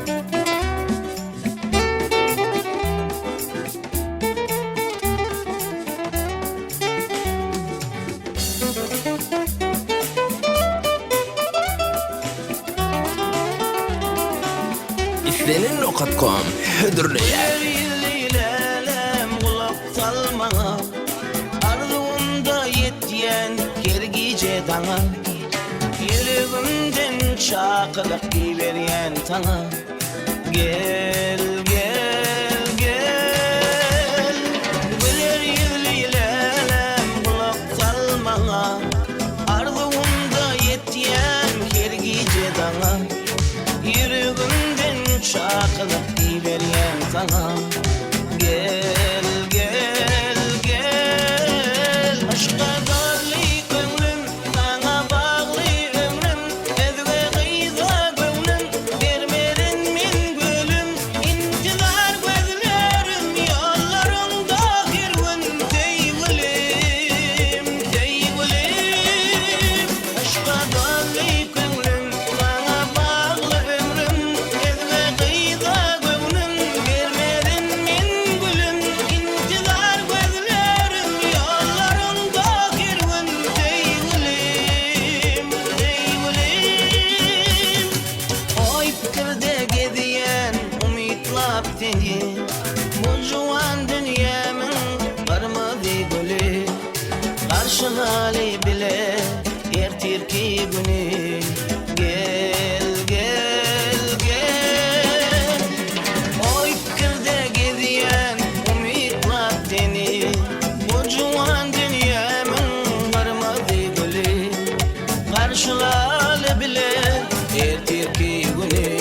İşlenin.com hüdürlüye Lelem kulak salmana Arzuğunda yetyen gergice dana Yüreğimden çakılık giyveriyen tana Gel gel gel Güler yüzlü lelem kulak salmana Arzuğunda yetyen gergice dana Yüreğimden çakılık giyveriyen sana Gel gel gel Aşka darlı gönlüm sana bağlı ömrüm Ezge kıyza gönlüm vermerin min gülüm İntizar gözlerim yollarında girvin Teyvilim teyvilim Aşka darlı gönlüm sana bağlı ömrüm Ezge kıyza gönlüm vermerin min gülüm İntizar gözlerim yollarında girvin Teyvilim teyvilim Oy fikirde geziyen umitlap seni Bu juan dünyamın varmadı gülü Karşılalı bile ertir ki günü Gel gel gel Oy fikirde geziyen umitlap seni Bu juan dünyamın varmadı gülü Karşılalı bile ertir ki günü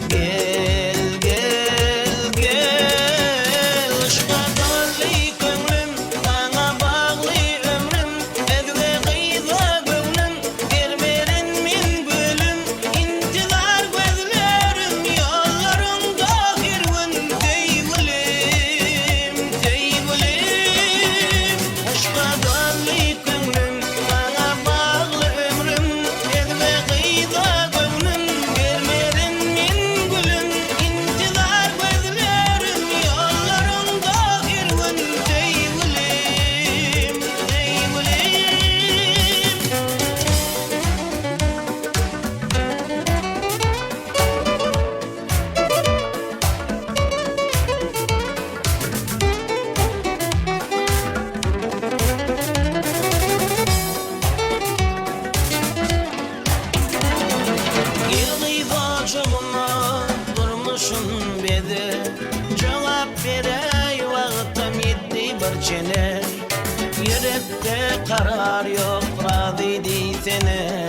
Gel gel gel Aşka darlı gönlüm sana bağlı ömrüm Ezge kıyza gönlüm vermerin min gülüm İntizar gözlerim yollarında girvin Teyvilim teyvilim Aşka darlı gönlüm sana bağlı ömrüm Ezge kıyza gönlüm vermerin min gülüm İntizar gözlerim yollarında girvin Teyvilim teyvilim Yılgıyda çoğuma durmuşum bedi Cevap verey vaktim yetti bir çene Yürekte karar yok razı değilsene